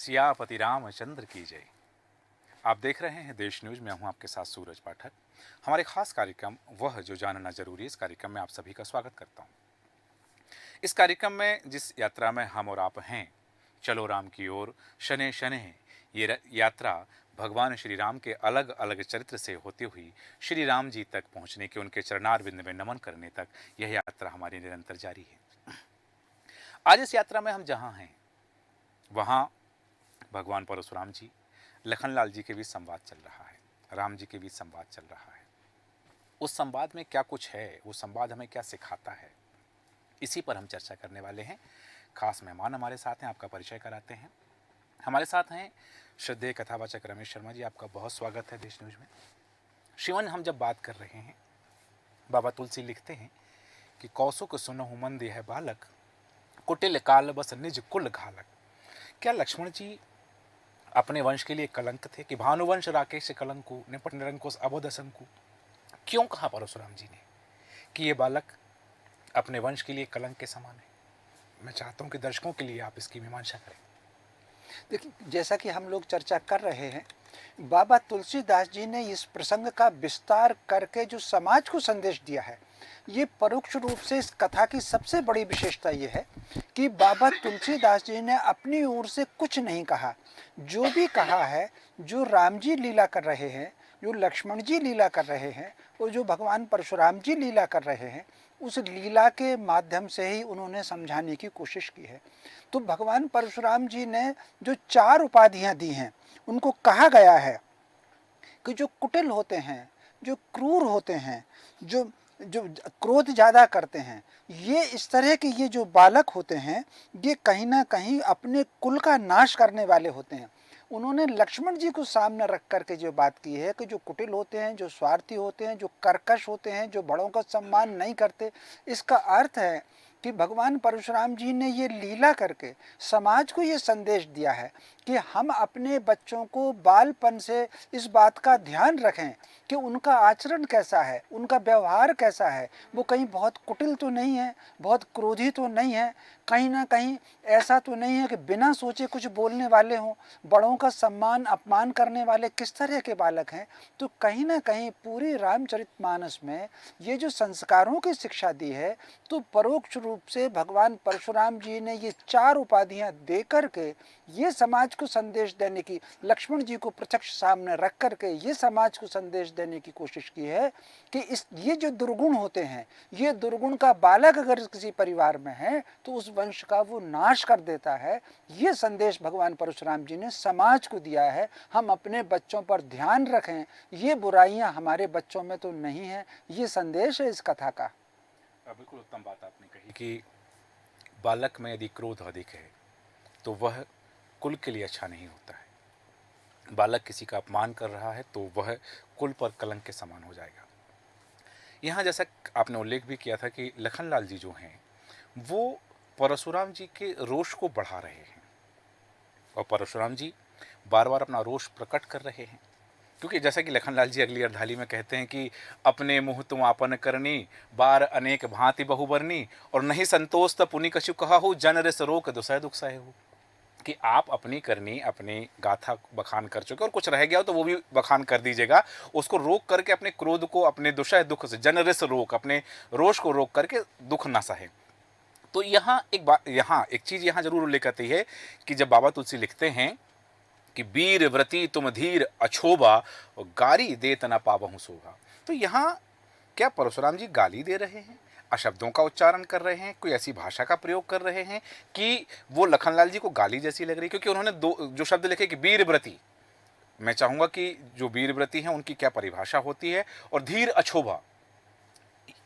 सियापति रामचंद्र की जय। आप देख रहे हैं देश न्यूज। मैं हूं आपके साथ सूरज पाठक। हमारे खास कार्यक्रम वह जो जानना जरूरी है, इस कार्यक्रम में आप सभी का स्वागत करता हूं। इस कार्यक्रम में जिस यात्रा में हम और आप हैं, चलो राम की ओर शने शने, ये यात्रा भगवान श्री राम के अलग अलग चरित्र से होती हुई श्री राम जी तक पहुंचने के, उनके चरणारविंद में नमन करने तक यह यात्रा हमारी निरंतर जारी है। आज इस यात्रा में हम जहां हैं वहां भगवान परशुराम जी, लखनलाल जी के बीच संवाद चल रहा है, राम जी के बीच संवाद चल रहा है। उस संवाद में क्या कुछ है, वो संवाद हमें क्या सिखाता है, इसी पर हम चर्चा करने वाले हैं। खास मेहमान हमारे साथ हैं, आपका परिचय कराते हैं। हमारे साथ हैं श्रद्धेय कथावाचक रमेश शर्मा जी, आपका बहुत स्वागत है देश न्यूज में। शिवन, हम जब बात कर रहे हैं, बाबा तुलसी लिखते हैं कि कौसुक सुनहु मंद है बालक, कुटिल काल बस निज कुल घालक। क्या लक्ष्मण जी अपने वंश के लिए कलंक थे कि भानुवंश राकेश कलंकु निपट निरंकुश अबोध असंकु? क्यों कहा परशुराम जी ने कि ये बालक अपने वंश के लिए कलंक के समान है? मैं चाहता हूं कि दर्शकों के लिए आप इसकी मीमांसा करें। देखिए, जैसा कि हम लोग चर्चा कर रहे हैं, बाबा तुलसीदास जी ने इस प्रसंग का विस्तार करके जो समाज को संदेश दिया है, ये परोक्ष रूप से इस कथा की सबसे बड़ी विशेषता ये है कि बाबा तुलसीदास जी ने अपनी ओर से कुछ नहीं कहा। जो भी कहा है, जो राम जी लीला कर रहे हैं, जो लक्ष्मण जी लीला कर रहे हैं और जो भगवान परशुराम जी लीला कर रहे हैं, उस लीला के माध्यम से ही उन्होंने समझाने की कोशिश की है। तो भगवान परशुराम जी ने जो 4 उपाधियां दी हैं, उनको कहा गया है कि जो कुटिल होते हैं, जो क्रूर होते हैं, जो जो क्रोध ज़्यादा करते हैं, ये इस तरह के ये जो बालक होते हैं, ये कहीं ना कहीं अपने कुल का नाश करने वाले होते हैं। उन्होंने लक्ष्मण जी को सामने रख करके जो बात की है कि जो कुटिल होते हैं, जो स्वार्थी होते हैं, जो कर्कश होते हैं, जो बड़ों का सम्मान नहीं करते, इसका अर्थ है कि भगवान परशुराम जी ने ये लीला करके समाज को ये संदेश दिया है कि हम अपने बच्चों को बालपन से इस बात का ध्यान रखें कि उनका आचरण कैसा है, उनका व्यवहार कैसा है। वो कहीं बहुत कुटिल तो नहीं है, बहुत क्रोधी तो नहीं है, कहीं ना कहीं ऐसा तो नहीं है कि बिना सोचे कुछ बोलने वाले हों, बड़ों का सम्मान अपमान करने वाले किस तरह के बालक हैं। तो कहीं ना कहीं पूरी रामचरितमानस में ये जो संस्कारों की शिक्षा दी है, तो परोक्ष रूप से भगवान परशुराम जी ने ये 4 उपाधियां दे करके ये समाज को संदेश देने की, लक्ष्मण जी को प्रत्यक्ष सामने रख करके ये समाज को संदेश देने की कोशिश की है कि ये जो दुर्गुण होते हैं, ये दुर्गुण का बालक अगर किसी परिवार में है तो उस वंश का वो नाश कर देता है। ये संदेश भगवान परशुराम जी ने समाज को दिया है। हम अपने बच्चों पर ध्यान रखें, ये बुराइयां हमारे बच्चों में तो नहीं है। ये संदेश है इस कथा का। बिल्कुल उत्तम बात आपने कही कि बालक में यदि क्रोध अधिक है तो वह कुल के लिए अच्छा नहीं होता है। बालक किसी का अपमान कर रहा है तो वह कुल पर कलंक के समान हो जाएगा। यहाँ जैसा आपने उल्लेख भी किया था कि लखनलाल जी जो हैं वो परशुराम जी के रोष को बढ़ा रहे हैं और परशुराम जी बार बार अपना रोष प्रकट कर रहे हैं, क्योंकि जैसा कि लखनलाल जी अगली अर्धाली में कहते हैं कि अपने मुँह तुम आपन करनी, बार अनेक भांति बहुबरनी, और नहीं संतोष त पुनि कछु कहा हो, जन रस रोक दुसह दुख सहे हो। कि आप अपनी करनी, अपनी गाथा बखान कर चुके और कुछ रह गया हो तो वो भी बखान कर दीजिएगा। उसको रोक करके अपने क्रोध को, अपने दुष्य दुख से, जनरस रोक, अपने रोष को रोक करके दुख ना सहे। तो यहाँ एक चीज यहाँ जरूर उल्लेख करती है कि जब बाबा तुलसी लिखते हैं कि वीर व्रती तुम धीर अछोबा, गारी देत न पावहु शोभा, तो यहाँ क्या परशुराम जी गाली दे रहे हैं, अशब्दों का उच्चारण कर रहे हैं, कोई ऐसी भाषा का प्रयोग कर रहे हैं कि वो लखनलाल जी को गाली जैसी लग रही? क्योंकि उन्होंने जो शब्द लिखे कि वीरव्रती, मैं चाहूंगा कि जो वीरव्रती हैं उनकी क्या परिभाषा होती है, और धीर अछोभा,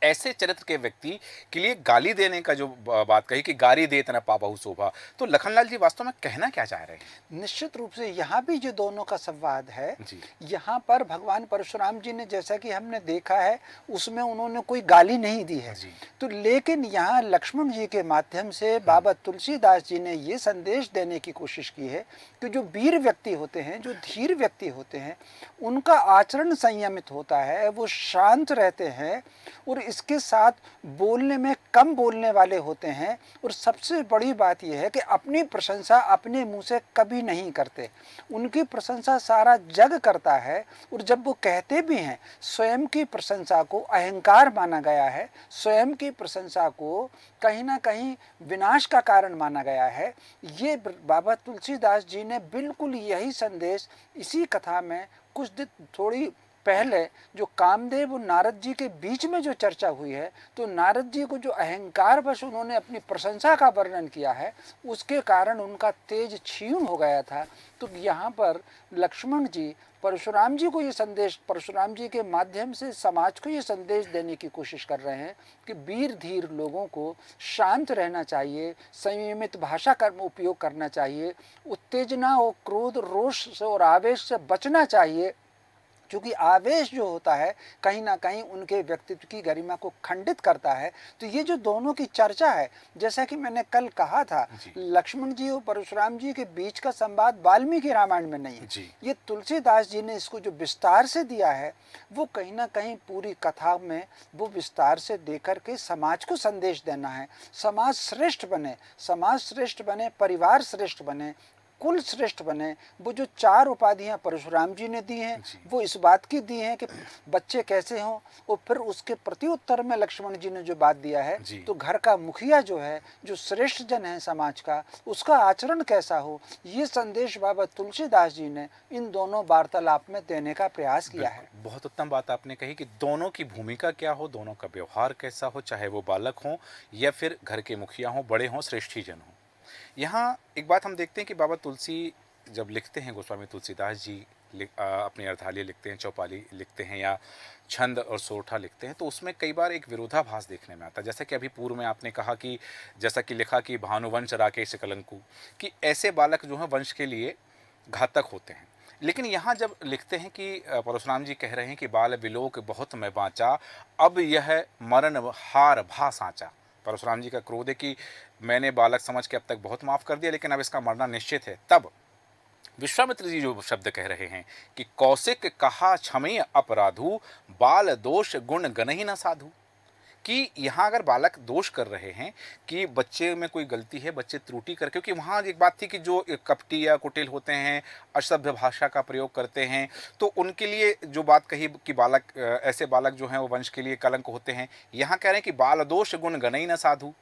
ऐसे चरित्र के व्यक्ति के लिए गाली देने का जो बात कही कि गारी देत न पावहु शोभा, तो लखनलाल जी वास्तव में कहना क्या चाह रहे हैं? निश्चित रूप से यहाँ भी जो दोनों का संवाद है, जी। यहाँ पर भगवान परशुराम जी ने, जैसा कि हमने देखा है, उसमें उन्होंने कोई गाली नहीं दी है। तो लेकिन यहाँ लक्ष्मण जी के माध्यम से बाबा तुलसीदास जी ने ये संदेश देने की कोशिश की है कि जो वीर व्यक्ति होते हैं, जो धीर व्यक्ति होते हैं, उनका आचरण संयमित होता है, वो शांत रहते हैं और इसके साथ बोलने में कम बोलने वाले होते हैं, और सबसे बड़ी बात यह है कि अपनी प्रशंसा अपने मुंह से कभी नहीं करते। उनकी प्रशंसा सारा जग करता है, और जब वो कहते भी हैं, स्वयं की प्रशंसा को अहंकार माना गया है, स्वयं की प्रशंसा को कहीं ना कहीं विनाश का कारण माना गया है। ये बाबा तुलसीदास जी ने बिल्कुल यही संदेश इसी कथा में कुछ दिन थोड़ी पहले जो कामदेव और नारद जी के बीच में जो चर्चा हुई है, तो नारद जी को जो अहंकार वश उन्होंने अपनी प्रशंसा का वर्णन किया है, उसके कारण उनका तेज क्षीण हो गया था। तो यहाँ पर लक्ष्मण जी परशुराम जी को ये संदेश, परशुराम जी के माध्यम से समाज को ये संदेश देने की कोशिश कर रहे हैं कि वीर धीर लोगों को शांत रहना चाहिए, संयमित भाषा का उपयोग करना चाहिए, उत्तेजना और क्रोध, रोष से और आवेश से बचना चाहिए, क्योंकि आवेश जो होता है कहीं ना कहीं उनके व्यक्तित्व की गरिमा को खंडित करता है। तो ये जो दोनों की चर्चा है, जैसा कि मैंने कल कहा था, लक्ष्मण जी और परशुराम जी के बीच का संवाद वाल्मीकि रामायण में नहीं है। ये तुलसीदास जी ने इसको जो विस्तार से दिया है, वो कहीं ना कहीं पूरी कथा में वो विस्तार से देकर के समाज को संदेश देना है। समाज श्रेष्ठ बने, समाज श्रेष्ठ बने, परिवार श्रेष्ठ बने, कुल श्रेष्ठ बने। वो जो 4 उपाधियां परशुराम जी ने दी हैं, वो इस बात की दी हैं कि बच्चे कैसे हों, और फिर उसके प्रति उत्तर में लक्ष्मण जी ने जो बात दिया है, तो घर का मुखिया जो है, जो श्रेष्ठ जन है समाज का, उसका आचरण कैसा हो, ये संदेश बाबा तुलसीदास जी ने इन दोनों वार्तालाप में देने का प्रयास किया है। बहुत उत्तम बात आपने कही कि दोनों की भूमिका क्या हो, दोनों का व्यवहार कैसा हो, चाहे वो बालक हों या फिर घर के मुखिया हों, बड़े हों, श्रेष्ठी जन हों। यहाँ एक बात हम देखते हैं कि बाबा तुलसी जब लिखते हैं, गोस्वामी तुलसीदास जी अपनी अर्धाली लिखते हैं, चौपाली लिखते हैं या छंद और सोरठा लिखते हैं, तो उसमें कई बार एक विरोधाभास देखने में आता है। जैसा कि अभी पूर्व में आपने कहा कि जैसा कि लिखा कि भानुवंश राकेश कलंकु, कि ऐसे बालक जो हैं वंश के लिए घातक होते हैं। लेकिन यहाँ जब लिखते हैं कि परशुराम जी कह रहे हैं कि बाल विलोक बहुत मैं बाँचा, अब यह मरण हार भा साँचा। परशुराम जी का क्रोध है कि मैंने बालक समझ के अब तक बहुत माफ़ कर दिया, लेकिन अब इसका मरना निश्चित है। तब विश्वामित्र जी जो शब्द कह रहे हैं कि कौशिक कहा क्षमेय अपराधु, बाल दोष गुण गनहि न साधु, कि यहाँ अगर बालक दोष कर रहे हैं कि बच्चे में कोई गलती है, बच्चे त्रुटि कर, क्योंकि वहाँ एक बात थी कि जो कपटी या कुटिल होते हैं, असभ्य भाषा का प्रयोग करते हैं, तो उनके लिए जो बात कही कि बालक, ऐसे बालक जो हैं वो वंश के लिए कलंक होते हैं। यहाँ कह रहे हैं कि बाल दोष गुण गनहि न साधु।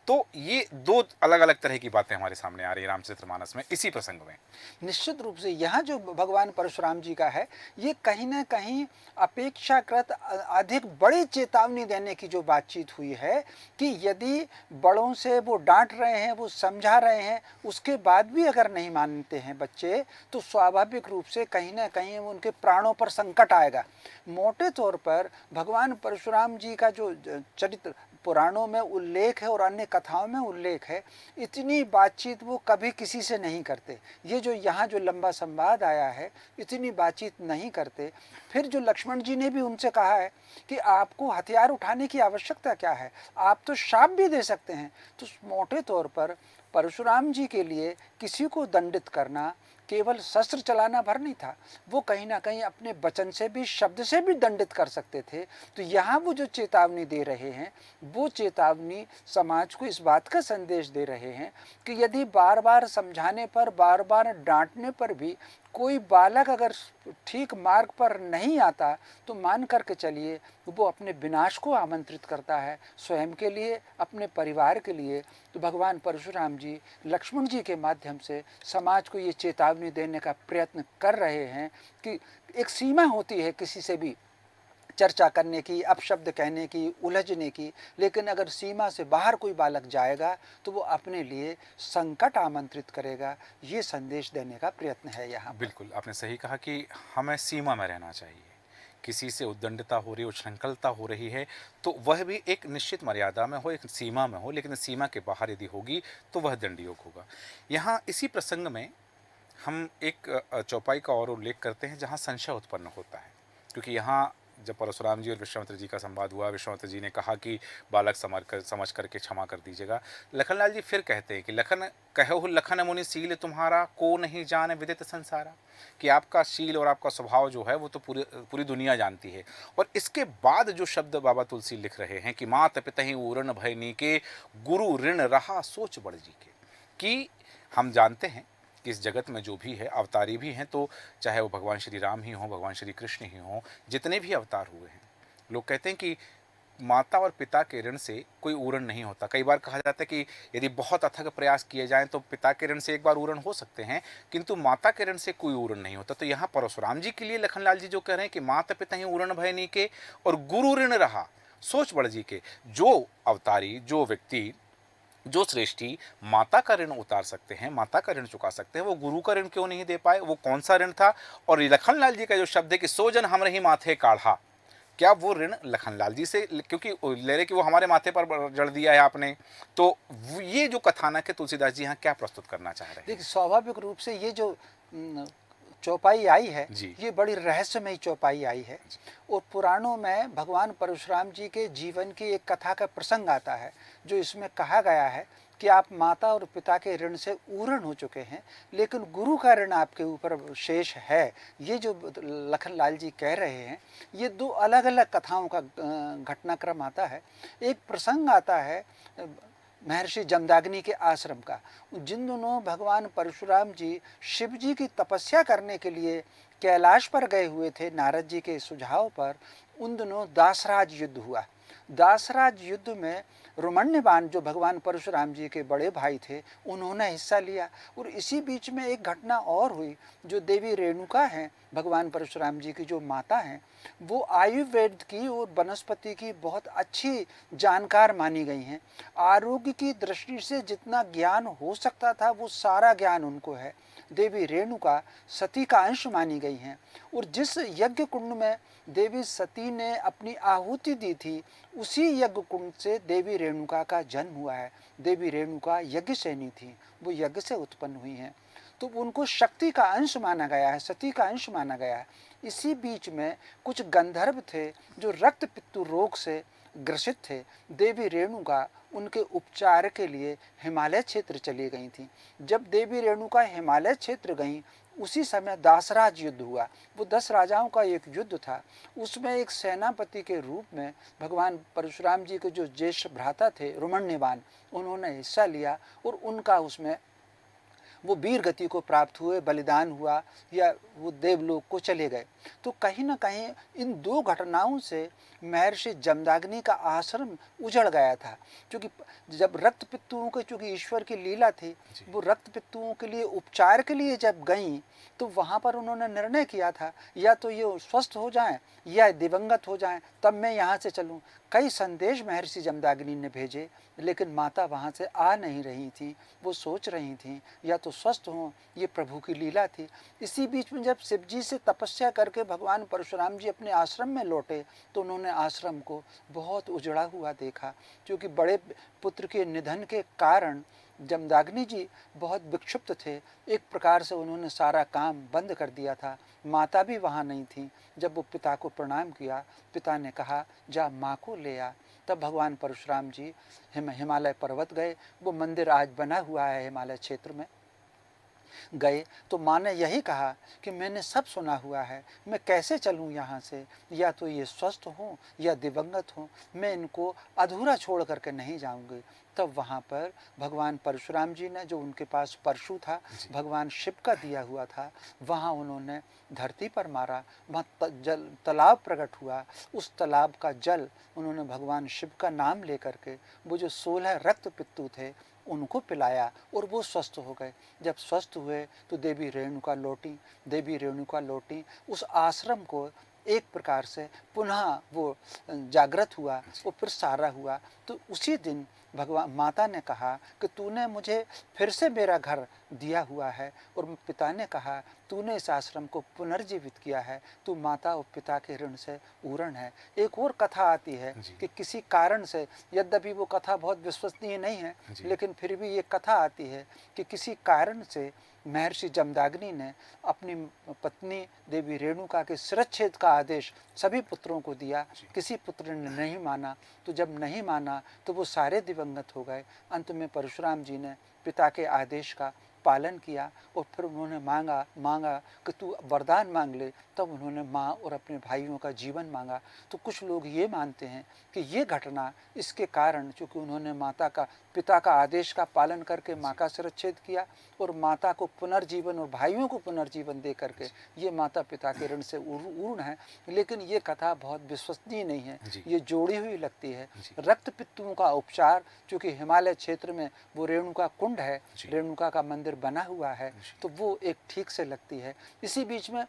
तो ये 2 अलग अलग तरह की बातें हमारे सामने आ रही है रामचरितमानस में इसी प्रसंग में। निश्चित रूप से यहाँ जो भगवान परशुराम जी का है, ये कहीं ना कहीं अपेक्षाकृत अधिक बड़ी चेतावनी देने की जो बातचीत हुई है, कि यदि बड़ों से वो डांट रहे हैं, वो समझा रहे हैं, उसके बाद भी अगर नहीं मानते हैं बच्चे, तो स्वाभाविक रूप से कहीं ना कहीं उनके प्राणों पर संकट आएगा। मोटे तौर पर भगवान परशुराम जी का जो चरित्र पुराणों में उल्लेख है और अन्य कथाओं में उल्लेख है, इतनी बातचीत वो कभी किसी से नहीं करते। ये जो यहाँ जो लंबा संवाद आया है, इतनी बातचीत नहीं करते। फिर जो लक्ष्मण जी ने भी उनसे कहा है कि आपको हथियार उठाने की आवश्यकता क्या है, आप तो शाप भी दे सकते हैं। तो मोटे तौर पर परशुराम जी के लिए किसी को दंडित करना केवल शस्त्र चलाना भर नहीं था, वो कहीं ना कहीं अपने वचन से भी, शब्द से भी दंडित कर सकते थे। तो यहाँ वो जो चेतावनी दे रहे हैं, वो चेतावनी समाज को इस बात का संदेश दे रहे हैं कि यदि बार बार समझाने पर, बार बार डांटने पर भी कोई बालक अगर ठीक मार्ग पर नहीं आता, तो मान करके चलिए वो अपने विनाश को आमंत्रित करता है, स्वयं के लिए, अपने परिवार के लिए। तो भगवान परशुराम जी लक्ष्मण जी के माध्यम से समाज को ये चेतावनी देने का प्रयत्न कर रहे हैं कि एक सीमा होती है किसी से भी चर्चा करने की, अपशब्द कहने की, उलझने की, लेकिन अगर सीमा से बाहर कोई बालक जाएगा तो वो अपने लिए संकट आमंत्रित करेगा। ये संदेश देने का प्रयत्न है यहाँ पर। बिल्कुल, आपने सही कहा कि हमें सीमा में रहना चाहिए। किसी से उद्दंडता हो रही है, उच्छृंखलता हो रही है, तो वह भी एक निश्चित मर्यादा में हो, एक सीमा में हो, लेकिन सीमा के बाहर यदि होगी तो वह दंडयोग होगा। यहाँ इसी प्रसंग में हम एक चौपाई का और उल्लेख करते हैं जहाँ संशय उत्पन्न होता है, क्योंकि यहाँ जब परशुराम जी और विश्वामित्र जी का संवाद हुआ, विश्वामित्र जी ने कहा कि बालक समझ करके क्षमा कर दीजिएगा। लखनलाल जी फिर कहते हैं कि लखन कहो लखन मुनि शील तुम्हारा, को नहीं जाने विदित संसारा, कि आपका शील और आपका स्वभाव जो है वो तो पूरी दुनिया जानती है। और इसके बाद जो शब्द बाबा तुलसी लिख रहे हैं कि मात पितहि ऊरण भय नीके, गुरु ऋण रहा सोच बड़ जी के, कि हम जानते हैं कि इस जगत में जो भी है अवतारी भी हैं, तो चाहे वो भगवान श्री राम ही हों, भगवान श्री कृष्ण ही हों, जितने भी अवतार हुए हैं, लोग कहते हैं कि माता और पिता के ऋण से कोई ऊरण नहीं होता। कई बार कहा जाता है कि यदि बहुत अथक प्रयास किए जाएं तो पिता के ऋण से एक बार ऊरण हो सकते हैं, किंतु माता के ऋण से कोई ऊरण नहीं होता। तो यहाँ परशुराम जी के लिए लखनलाल जी जो कह रहे हैं कि माता पिता ही ऊरण भय नीके और गुरु ऋण रहा सोच बड़ जी के, जो अवतारी, जो व्यक्ति, जो श्रेष्ठी माता का ऋण उतार सकते हैं, माता का ऋण चुका सकते हैं, वो गुरु का ऋण क्यों नहीं दे पाए? वो कौन सा ऋण था? और लखनलाल जी का जो शब्द है कि सो जन हमरे ही माथे काढ़ा, क्या वो ऋण लखनलाल जी से, क्योंकि ले रहे कि वो हमारे माथे पर जड़ दिया है आपने, तो ये जो कथानक है तुलसीदास जी यहाँ क्या प्रस्तुत करना चाह रहे हैं? देखिए, स्वाभाविक रूप से ये जो चौपाई आई है, जी। ये बड़ी रहस्यमयी चौपाई आई है। और पुराणों में भगवान परशुराम जी के जीवन की एक कथा का प्रसंग आता है, जो इसमें कहा गया है कि आप माता और पिता के ऋण से ऊरण हो चुके हैं, लेकिन गुरु का ऋण आपके ऊपर शेष है। ये जो लखनलाल जी कह रहे हैं, ये दो अलग अलग कथाओं का घटनाक्रम आता है। एक प्रसंग आता है महर्षि जमदाग्नि के आश्रम का, जिन दोनों भगवान परशुराम जी शिव जी की तपस्या करने के लिए कैलाश पर गए हुए थे नारद जी के सुझाव पर, उन दिनों दासराज युद्ध हुआ। दासराज युद्ध में रुमण्यवान जो भगवान परशुराम जी के बड़े भाई थे, उन्होंने हिस्सा लिया। और इसी बीच में एक घटना और हुई, जो देवी रेणुका हैं, भगवान परशुराम जी की जो माता हैं, वो आयुर्वेद की और वनस्पति की बहुत अच्छी जानकार मानी गई हैं। आरोग्य की दृष्टि से जितना ज्ञान हो सकता था वो सारा ज्ञान उनको है। देवी रेणुका सती का अंश मानी गई हैं। और जिस यज्ञ कुंड में देवी सती ने अपनी आहुति दी थी, उसी यज्ञ कुंड से देवी रेणुका का जन्म हुआ है। देवी रेणुका यज्ञ सैनी थी, वो यज्ञ से उत्पन्न हुई हैं, तो उनको शक्ति का अंश माना गया है, सती का अंश माना गया है। इसी बीच में कुछ गंधर्व थे जो रक्त पित्तु रोग से ग्रसित थे। देवी रेणुका उनके उपचार के लिए हिमालय क्षेत्र चली गई थी। जब देवी रेणुका हिमालय क्षेत्र गई, उसी समय दासराज युद्ध हुआ। वो 10 राजाओं का एक युद्ध था। उसमें एक सेनापति के रूप में भगवान परशुराम जी के जो ज्येष्ठ भ्राता थे रुमण्यवान, उन्होंने हिस्सा लिया और उनका उसमें वो वीर गति को प्राप्त हुए, बलिदान हुआ या वो देवलोक को चले गए। तो कहीं ना कहीं इन दो घटनाओं से महर्षि जमदाग्नि का आश्रम उजड़ गया था। क्योंकि जब रक्त पित्तुओं के, चूँकि ईश्वर की लीला थी, वो रक्त पित्तुओं के लिए उपचार के लिए जब गईं, तो वहाँ पर उन्होंने निर्णय किया था या तो ये स्वस्थ हो जाएं या दिवंगत हो जाएं, तब मैं यहाँ से चलूँ। कई संदेश महर्षि जमदाग्नि ने भेजे, लेकिन माता वहाँ से आ नहीं रही थी। वो सोच रही थी या तो स्वस्थ हों, ये प्रभु की लीला थी। इसी बीच में जब शिव जी से तपस्या करके भगवान परशुराम जी अपने आश्रम में लौटे, तो उन्होंने आश्रम को बहुत उजड़ा हुआ देखा। क्योंकि बड़े पुत्र के निधन के कारण जमदाग्नि जी बहुत विक्षुब्ध थे। एक प्रकार से उन्होंने सारा काम बंद कर दिया था। माता भी वहाँ नहीं थी। जब वो पिता को प्रणाम किया, पिता ने कहा जा माँ को ले आ। तब भगवान परशुराम जी हिमालय पर्वत गए। वो मंदिर आज बना हुआ है हिमालय क्षेत्र में। गए तो माँ ने यही कहा कि मैंने सब सुना हुआ है, मैं कैसे चलूँ यहाँ से, या तो ये स्वस्थ हों या दिवंगत हों, मैं इनको अधूरा छोड़ करके नहीं जाऊँगी। तब वहाँ पर भगवान परशुराम जी ने, जो उनके पास परशु था, भगवान शिव का दिया हुआ था, वहाँ उन्होंने धरती पर मारा। वहाँ जल तालाब प्रकट हुआ। उस तालाब का जल उन्होंने भगवान शिव का नाम लेकर के वो जो 16 रक्त पित्तु थे उनको पिलाया और वो स्वस्थ हो गए। जब स्वस्थ हुए तो देवी रेणुका लौटी। देवी रेणुका लौटी, उस आश्रम को एक प्रकार से पुनः वो जागृत हुआ और फिर सारा हुआ। तो उसी दिन भगवान माता ने कहा कि तूने मुझे फिर से मेरा घर दिया हुआ है। और पिता ने कहा तूने इस आश्रम को पुनर्जीवित किया है, तू माता और पिता के ऋण से ऊरण है। एक और कथा आती है कि किसी कारण से, यद्यपि वो कथा बहुत विश्वसनीय नहीं है, लेकिन फिर भी ये कथा आती है कि किसी कारण से महर्षि जमदाग्नि ने अपनी पत्नी देवी रेणुका के शिरच्छेद का आदेश सभी पुत्रों को दिया, किसी पुत्र ने नहीं माना। तो जब नहीं माना तो वो सारे दिवंगत हो गए। अंत में परशुराम जी ने पिता के आदेश का पालन किया और फिर उन्होंने मांगा कि तू वरदान मांग ले। तब उन्होंने माँ और अपने भाइयों का जीवन मांगा। तो कुछ लोग ये मानते हैं कि ये घटना इसके कारण, चूँकि उन्होंने पिता का आदेश का पालन करके माँ का शिरच्छेद किया और माता को पुनर्जीवन और भाइयों को पुनर्जीवन दे करके, ये माता पिता के ऋण से ऊर्ण है। लेकिन ये कथा बहुत विश्वसनीय नहीं है, ये जोड़ी हुई लगती है। रक्त पित्तों का उपचार, चूँकि हिमालय क्षेत्र में वो रेणुका कुंड है, रेणुका का मंदिर बना हुआ है, तो वो एक ठीक से लगती है। इसी बीच में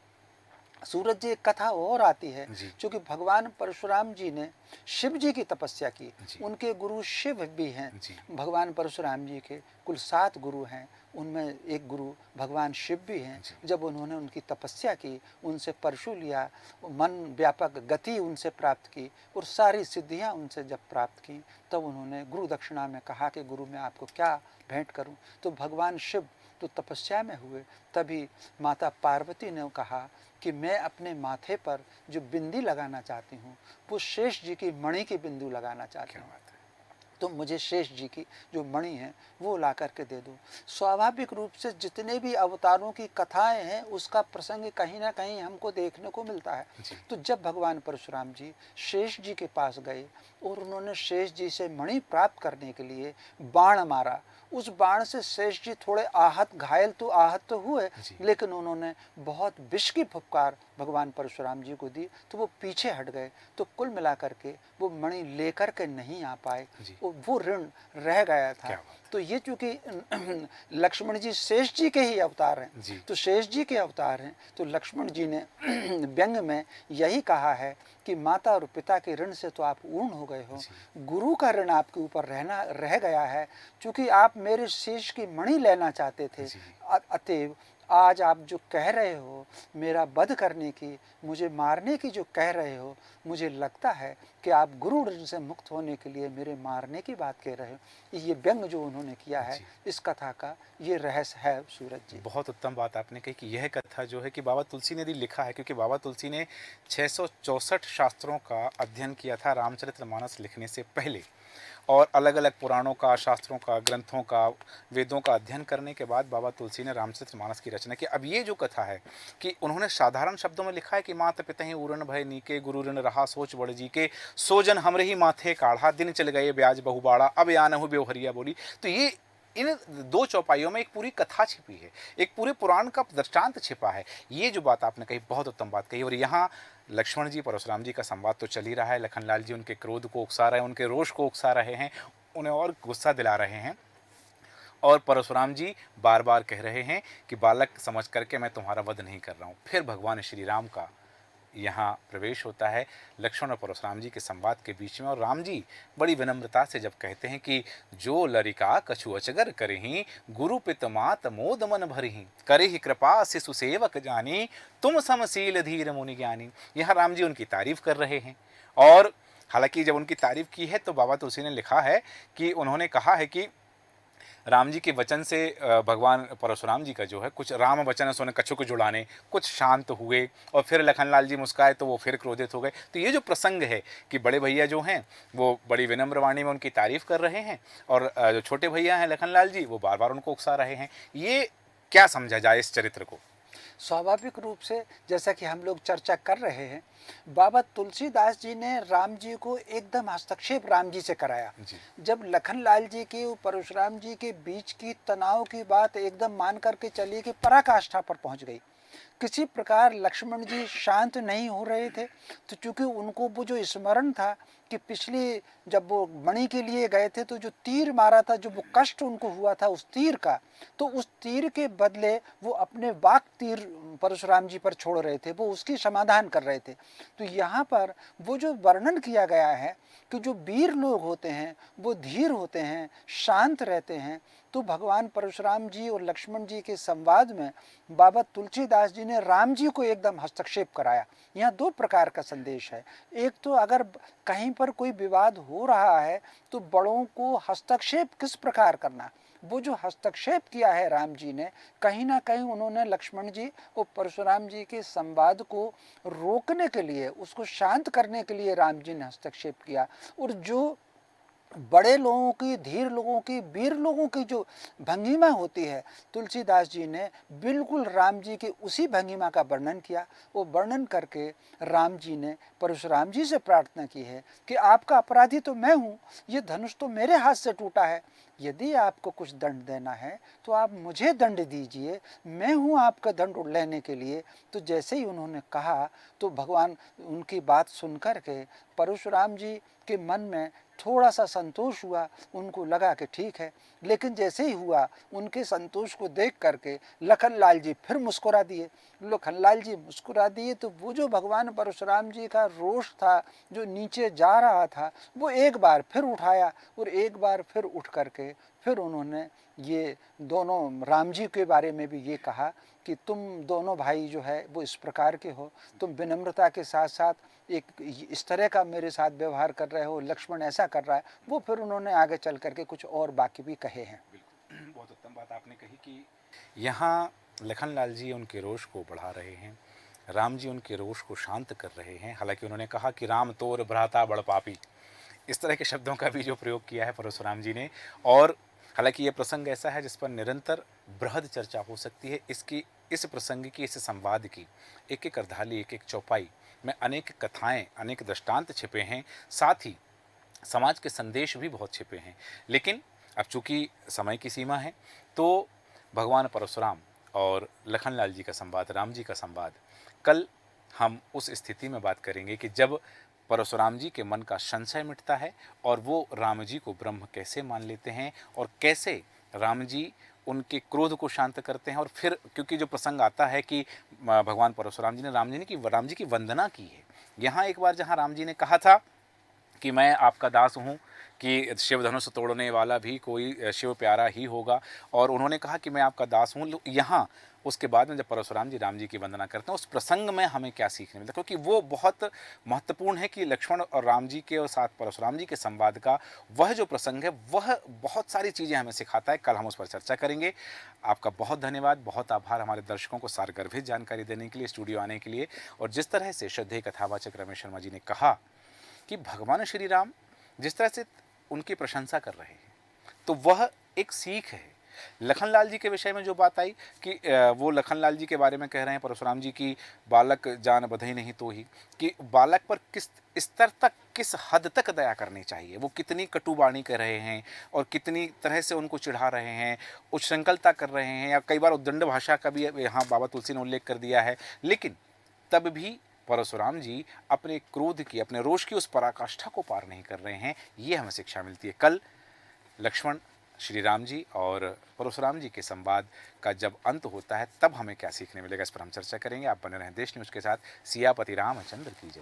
सूरज जी एक कथा और आती है, क्योंकि भगवान परशुराम जी ने शिव जी की तपस्या की। उनके गुरु शिव भी हैं। भगवान परशुराम जी के कुल 7 गुरु हैं, उनमें एक गुरु भगवान शिव भी हैं। जब उन्होंने उनकी तपस्या की, उनसे परशु लिया, मन व्यापक गति उनसे प्राप्त की और सारी सिद्धियां उनसे जब प्राप्त की, तब उन्होंने गुरु दक्षिणा में कहा कि गुरु मैं आपको क्या भेंट करूं। तो भगवान शिव तो तपस्या में हुए। तभी माता पार्वती ने कहा कि मैं अपने माथे पर जो बिंदी लगाना चाहती हूँ वो शेष जी की मणि की बिंदु लगाना चाहती हूँ, तो मुझे शेष जी की जो मणि है वो ला करके दे दो। स्वाभाविक रूप से जितने भी अवतारों की कथाएं हैं उसका प्रसंग कहीं ना कहीं हमको देखने को मिलता है। तो जब भगवान परशुराम जी शेष जी के पास गए और उन्होंने शेष जी से मणि प्राप्त करने के लिए बाण मारा, उस बाण से शेष जी थोड़े घायल तो हुए, लेकिन उन्होंने बहुत विष की फुफकार भगवान परशुराम जी को दी, तो वो पीछे हट गए। तो कुल मिलाकर के वो मणि लेकर के नहीं आ पाए, वो ऋण रह गया था। तो ये चूंकि लक्ष्मण जी शेष जी के ही अवतार हैं, तो शेष जी के अवतार हैं, तो लक्ष्मण जी ने व्यंग में यही कहा है कि माता और पिता के ऋण से तो आप ऊर्ण हो गए हो, गुरु का ऋण आपके ऊपर रह गया है। चूंकि आप मेरे शेष की मणि लेना चाहते थे, अतएव आज आप जो कह रहे हो मेरा वध करने की, मुझे मारने की जो कह रहे हो, मुझे लगता है कि आप गुरु ऋण से मुक्त होने के लिए मेरे मारने की बात कह रहे हो। ये व्यंग जो उन्होंने किया है, इस कथा का ये रहस्य है सूरज जी। बहुत उत्तम बात आपने कही कि यह कथा जो है कि बाबा तुलसी ने यदि लिखा है, क्योंकि बाबा तुलसी ने 664 शास्त्रों का अध्ययन किया था रामचरितमानस लिखने से पहले, और अलग अलग पुराणों का, शास्त्रों का, ग्रंथों का, वेदों का अध्ययन करने के बाद बाबा तुलसी ने रामचरितमानस की रचना की। अब ये जो कथा है कि उन्होंने साधारण शब्दों में लिखा है कि मात पिता ही उरण भय नीके, गुरु ऋण रहा सोच बड़ जी के, सोजन हमरे ही माथे काढ़ा, दिन चल गए ब्याज बहुबाड़ा, अब या न हो बेवहरिया बोली। तो ये इन 2 चौपाइयों में एक पूरी कथा छिपी है, एक पूरे पुराण का दृष्टांत छिपा है। ये जो बात आपने कही, बहुत उत्तम बात कही। और यहाँ लक्ष्मण जी परशुराम जी का संवाद तो चल ही रहा है। लखनलाल जी उनके क्रोध को उकसा रहे हैं, उनके रोष को उकसा रहे हैं, उन्हें और गुस्सा दिला रहे हैं, और परशुराम जी बार बार कह रहे हैं कि बालक समझ करके मैं तुम्हारा वध नहीं कर रहा हूँ। फिर भगवान श्री राम का यहाँ प्रवेश होता है लक्ष्मण और परशुराम जी के संवाद के बीच में, और राम जी बड़ी विनम्रता से जब कहते हैं कि जो लरिका कछु अचगर करही, गुरु पित मात मोद मन भरही, करे ही कृपा शिशु सेवक जानी, तुम समशील धीर मुनि ज्ञानी। यहाँ राम जी उनकी तारीफ कर रहे हैं। और हालांकि जब उनकी तारीफ की है तो बाबा तुलसी ने लिखा है कि उन्होंने कहा है कि राम जी के वचन से भगवान परशुराम जी का जो है कुछ राम वचन सोने कछु को जुड़ाने, कुछ शांत हुए, और फिर लखनलाल जी मुस्काए तो वो फिर क्रोधित हो गए। तो ये जो प्रसंग है कि बड़े भैया जो हैं वो बड़ी विनम्र वाणी में उनकी तारीफ कर रहे हैं, और जो छोटे भैया हैं लखनलाल जी वो बार बार उनको उकसा रहे हैं। ये क्या समझा जाए इस चरित्र को? स्वाभाविक रूप से जैसा कि हम लोग चर्चा कर रहे हैं, बाबा तुलसीदास जी ने राम जी को एकदम हस्तक्षेप राम जी से कराया। जब लखनलाल जी की और परशुराम जी के बीच की तनाव की बात एकदम मान करके चली कि पराकाष्ठा पर पहुंच गई, किसी प्रकार लक्ष्मण जी शांत नहीं हो रहे थे। तो चूंकि उनको वो जो स्मरण था कि पिछली जब वो मणि के लिए गए थे तो जो तीर मारा था, जो वो कष्ट उनको हुआ था उस तीर का, तो उस तीर के बदले वो अपने वाक तीर परशुराम जी पर छोड़ रहे थे, वो उसकी समाधान कर रहे थे। तो यहाँ पर वो जो वर्णन किया गया है कि जो वीर लोग होते हैं वो धीर होते हैं, शांत रहते हैं, तो भगवान परशुराम जी और लक्ष्मण जी के संवाद में बाबा तुलसीदास जी ने राम जी को एकदम हस्तक्षेप कराया। यहाँ 2 प्रकार का संदेश है। एक तो अगर कहीं पर कोई विवाद हो रहा है तो बड़ों को हस्तक्षेप किस प्रकार करना, वो जो हस्तक्षेप किया है राम जी ने, कहीं ना कहीं उन्होंने लक्ष्मण जी और परशुराम जी के संवाद को रोकने के लिए, उसको शांत करने के लिए राम जी ने हस्तक्षेप किया। और जो बड़े लोगों की, धीर लोगों की, वीर लोगों की जो भंगिमा होती है, तुलसीदास जी ने बिल्कुल राम जी की उसी भंगिमा का वर्णन किया। वो वर्णन करके राम जी ने परशुराम जी से प्रार्थना की है कि आपका अपराधी तो मैं हूँ, ये धनुष तो मेरे हाथ से टूटा है, यदि आपको कुछ दंड देना है तो आप मुझे दंड दीजिए, मैं हूँ आपका दंड लेने के लिए। तो जैसे ही उन्होंने कहा तो भगवान उनकी बात सुन कर के परशुराम जी के मन में थोड़ा सा संतोष हुआ, उनको लगा कि ठीक है। लेकिन जैसे ही हुआ, उनके संतोष को देख करके लखनलाल जी फिर मुस्कुरा दिए। लखनलाल जी मुस्कुरा दिए तो वो जो भगवान परशुराम जी का रोष था, जो नीचे जा रहा था, वो एक बार फिर उठाया और एक बार फिर उठ करके फिर उन्होंने ये दोनों राम जी के बारे में भी ये कहा कि तुम दोनों भाई जो है वो इस प्रकार के हो, तुम विनम्रता के साथ साथ एक इस तरह का मेरे साथ व्यवहार कर रहे हो, लक्ष्मण ऐसा कर रहा है। वो फिर उन्होंने आगे चल करके कुछ और बाकी भी कहे हैं। बिल्कुल, बहुत उत्तम बात आपने कही कि यहाँ लखनलाल जी उनके रोष को बढ़ा रहे हैं, राम जी उनके रोष को शांत कर रहे हैं। हालांकि उन्होंने कहा कि राम तोर भ्राता बड़ पापी, इस तरह के शब्दों का भी जो प्रयोग किया है परशुराम जी ने। और हालांकि ये प्रसंग ऐसा है जिस पर निरंतर बृहद चर्चा हो सकती है। इस प्रसंग की, इस संवाद की एक एक अर्धाली, एक एक चौपाई में अनेक कथाएं, अनेक दृष्टांत छिपे हैं, साथ ही समाज के संदेश भी बहुत छिपे हैं। लेकिन अब चूंकि समय की सीमा है तो भगवान परशुराम और लखनलाल जी का संवाद, राम जी का संवाद, कल हम उस स्थिति में बात करेंगे कि जब परशुराम जी के मन का संशय मिटता है और वो राम जी को ब्रह्म कैसे मान लेते हैं और कैसे राम जी उनके क्रोध को शांत करते हैं। और फिर क्योंकि जो प्रसंग आता है कि भगवान परशुराम जी ने राम जी की वंदना की है। यहाँ एक बार जहाँ राम जी ने कहा था कि मैं आपका दास हूँ, कि शिव धनुष तोड़ने वाला भी कोई शिव प्यारा ही होगा, और उन्होंने कहा कि मैं आपका दास हूँ। यहाँ उसके बाद में जब परशुराम जी राम जी की वंदना करते हैं, उस प्रसंग में हमें क्या सीखने मिलता है, क्योंकि वो बहुत महत्वपूर्ण है कि लक्ष्मण और राम जी के और साथ परशुराम जी के संवाद का वह जो प्रसंग है वह बहुत सारी चीज़ें हमें सिखाता है। कल हम उस पर चर्चा करेंगे। आपका बहुत धन्यवाद, बहुत आभार हमारे दर्शकों को सारगर्भित जानकारी देने के लिए, स्टूडियो आने के लिए। और जिस तरह से श्रद्धेय कथावाचक रमेश शर्मा जी ने कहा कि भगवान श्री राम जिस तरह से उनकी प्रशंसा कर रहे हैं, तो वह एक सीख है। लखनलाल जी के विषय में जो बात आई कि वो लखनलाल जी के बारे में कह रहे हैं परशुराम जी की बालक जान बधई नहीं तो ही, कि बालक पर किस स्तर तक, किस हद तक दया करनी चाहिए, वो कितनी कटुबाणी कर रहे हैं और कितनी तरह से उनको चिढ़ा रहे हैं, उच्छृंखलता कर रहे हैं, या कई बार उद्दंड भाषा का भी यहाँ बाबा तुलसी ने उल्लेख कर दिया है। लेकिन तब भी परशुराम जी अपने क्रोध की, अपने रोष की उस पराकाष्ठा को पार नहीं कर रहे हैं। ये हमें शिक्षा मिलती है। कल लक्ष्मण, श्री राम जी और परशुराम जी के संवाद का जब अंत होता है तब हमें क्या सीखने मिलेगा, इस पर हम चर्चा करेंगे। आप बने रहें देश न्यूज़ के साथ। सियापति रामचंद्र की जय।